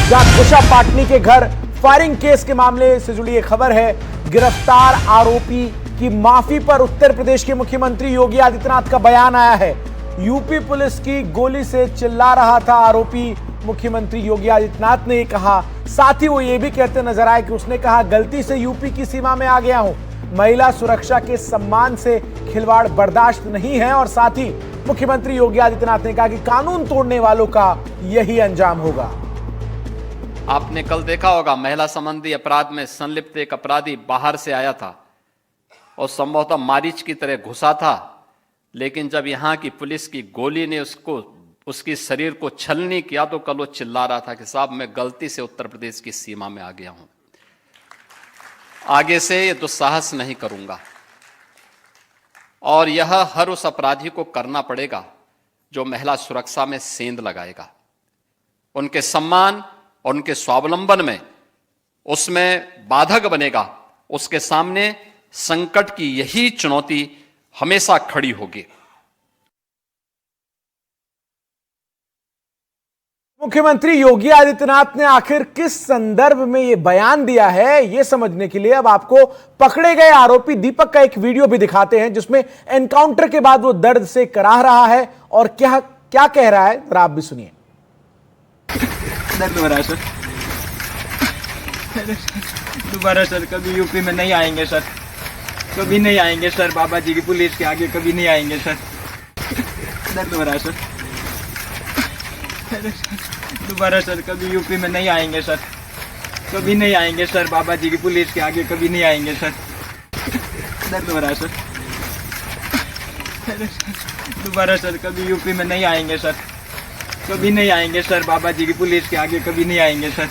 जहां दिशा पाटनी के घर फायरिंग केस के मामले से जुड़ी एक खबर है। गिरफ्तार आरोपी की माफी पर उत्तर प्रदेश के मुख्यमंत्री योगी आदित्यनाथ का बयान आया है। यूपी पुलिस की गोली से चिल्ला रहा था आरोपी। मुख्यमंत्री योगी आदित्यनाथ ने कहा, साथ ही वो ये भी कहते नजर आए कि उसने कहा, गलती से यूपी की सीमा में आ गया हूं, महिला सुरक्षा के सम्मान से खिलवाड़ बर्दाश्त नहीं है। और साथ ही मुख्यमंत्री योगी आदित्यनाथ ने कहा कि कानून तोड़ने वालों का यही अंजाम होगा। आपने कल देखा होगा, महिला संबंधी अपराध में संलिप्त एक अपराधी बाहर से आया था और संभवतः मारीच की तरह घुसा था, लेकिन जब यहां की पुलिस की गोली ने उसकी शरीर को छलनी किया तो कल वो चिल्ला रहा था कि साहब मैं गलती से उत्तर प्रदेश की सीमा में आ गया हूं, आगे से ये दुस्साहस नहीं करूंगा। और यह हर उस अपराधी को करना पड़ेगा जो महिला सुरक्षा में सेंध लगाएगा, उनके सम्मान और उनके स्वावलंबन में उसमें बाधक बनेगा। उसके सामने संकट की यही चुनौती हमेशा खड़ी होगी। मुख्यमंत्री योगी आदित्यनाथ ने आखिर किस संदर्भ में यह बयान दिया है, यह समझने के लिए अब आपको पकड़े गए आरोपी दीपक का एक वीडियो भी दिखाते हैं, जिसमें एनकाउंटर के बाद वो दर्द से कराह रहा है और क्या क्या कह रहा है, जरा आप भी सुनिए। दर्द हो रहा है सर, दोबारा सर कभी यूपी में नहीं आएंगे सर, कभी नहीं आएंगे सर, बाबा जी की पुलिस के आगे कभी नहीं आएंगे सर। दर्द हो रहा है सर, दोबारा सर कभी यूपी में नहीं आएंगे सर, कभी नहीं आएंगे सर, बाबा जी की पुलिस के आगे कभी नहीं आएंगे सर। दर्द हो रहा है सर, दोबारा सर कभी यूपी में नहीं आएंगे सर, कभी नहीं आएंगे सर, बाबा जी की पुलिस के आगे कभी नहीं आएंगे सर।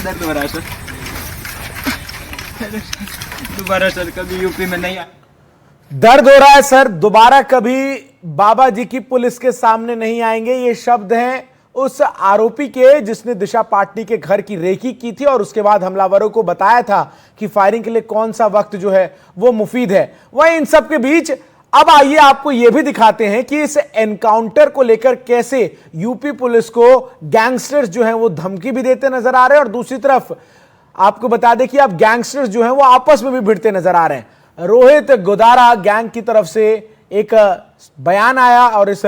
दर्द हो रहा है सर, दोबारा सर कभी यूपी में नहीं दर्द हो रहा है सर, दोबारा कभी बाबा जी की पुलिस के सामने नहीं आएंगे। ये शब्द हैं उस आरोपी के जिसने दिशा पाटनी के घर की रेकी की थी और उसके बाद हमलावरों को बताया था कि फायरिंग के लिए कौन सा वक्त जो है वो मुफीद है। वहीं इन सब के बीच अब आइए आपको यह भी दिखाते हैं कि इस एनकाउंटर को लेकर कैसे यूपी पुलिस को गैंगस्टर्स जो हैं वो धमकी भी देते नजर आ रहे हैं और दूसरी तरफ आपको बता दें कि अब गैंगस्टर्स जो हैं वो आपस में भी भिड़ते नजर आ रहे हैं। रोहित गोदारा गैंग की तरफ से एक बयान आया और इस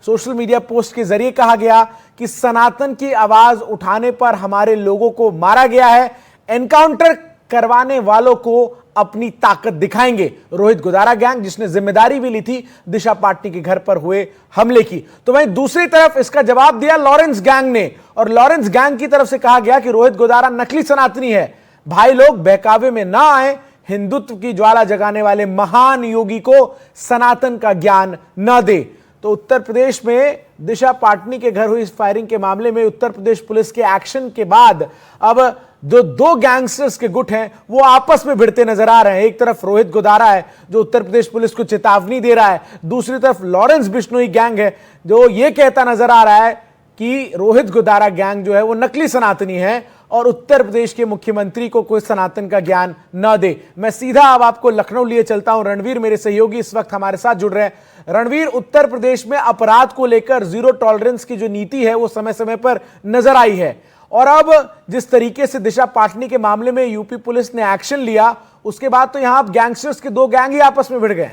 सोशल मीडिया पोस्ट के जरिए कहा गया कि सनातन की आवाज उठाने पर हमारे लोगों को मारा गया है, एनकाउंटर करवाने वालों को अपनी ताकत दिखाएंगे। रोहित गोदारा गैंग जिसने जिम्मेदारी भी ली थी दिशा पाटनी के घर पर हुए हमले की। तो वहीं दूसरी तरफ इसका जवाब दिया लॉरेंस गैंग ने और लॉरेंस गैंग की तरफ से कहा गया कि रोहित गोदारा नकली सनातनी है, भाई लोग बहकावे में ना आए, हिंदुत्व की ज्वाला जगाने वाले महान योगी को सनातन का ज्ञान न दे। तो उत्तर प्रदेश में दिशा पाटनी के घर हुई इस फायरिंग के मामले में उत्तर प्रदेश पुलिस के एक्शन के बाद अब दो गैंगस्टर्स के गुट हैं वो आपस में भिड़ते नजर आ रहे हैं। एक तरफ रोहित गोदारा है जो उत्तर प्रदेश पुलिस को चेतावनी दे रहा है, दूसरी तरफ लॉरेंस बिश्नोई गैंग है जो ये कहता नजर आ रहा है कि रोहित गोदारा गैंग जो है वो नकली सनातनी है और उत्तर प्रदेश के मुख्यमंत्री को कोई सनातन का ज्ञान न दे। मैं सीधा अब आपको लखनऊ लिए चलता हूं। रणवीर मेरे सहयोगी इस वक्त हमारे साथ जुड़ रहे हैं। रणवीर, उत्तर प्रदेश में अपराध को लेकर जीरो टॉलरेंस की जो नीति है वो समय समय पर नजर आई है और अब जिस तरीके से दिशा पाटनी के मामले में यूपी पुलिस ने एक्शन लिया उसके बाद तो यहां गैंगस्टर्स के दो गैंग ही आपस में भिड़ गए।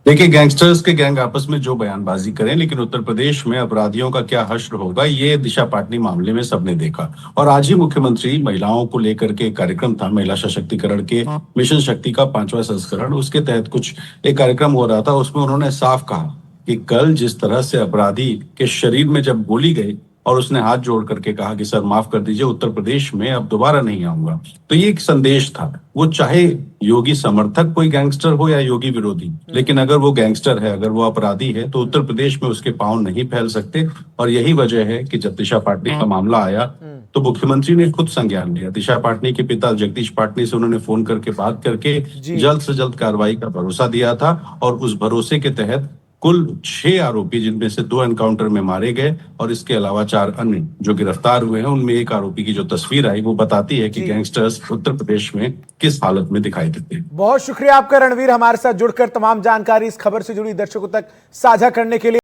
देखिए, गैंगस्टर्स के गैंग आपस में जो बयानबाजी करें, लेकिन उत्तर प्रदेश में अपराधियों का क्या हश्र होगा ये दिशा पाटनी मामले में सबने देखा। और आज ही मुख्यमंत्री महिलाओं को लेकर के एक कार्यक्रम था, महिला सशक्तिकरण के मिशन शक्ति का 5वां संस्करण, उसके तहत कुछ एक कार्यक्रम हो रहा था। उसमें उन्होंने साफ कहा कि कल जिस तरह से अपराधी के शरीर में जब गोली गई और उसने हाथ जोड़ करके कहा कि सर माफ कर दीजिए, उत्तर प्रदेश में अब दोबारा नहीं आऊंगा, तो ये एक संदेश था। वो चाहे योगी समर्थक कोई गैंगस्टर हो या योगी विरोधी, लेकिन अगर वो गैंगस्टर है, अगर वो अपराधी है तो उत्तर प्रदेश में उसके पांव नहीं फैल सकते। और यही वजह है कि जब दिशा पाटनी का मामला आया तो मुख्यमंत्री ने खुद संज्ञान लिया। दिशा पाटनी के पिता जगदीश पाटनी से उन्होंने फोन करके बात करके जल्द से जल्द कार्रवाई का भरोसा दिया था और उस भरोसे के तहत कुल 6 आरोपी, जिनमें से 2 एनकाउंटर में मारे गए और इसके अलावा 4 अन्य जो गिरफ्तार हुए हैं, उनमें एक आरोपी की जो तस्वीर आई वो बताती है कि गैंगस्टर्स उत्तर प्रदेश में किस हालत में दिखाई देते हैं। बहुत शुक्रिया आपका रणवीर, हमारे साथ जुड़कर तमाम जानकारी इस खबर से जुड़ी दर्शकों तक साझा करने के लिए।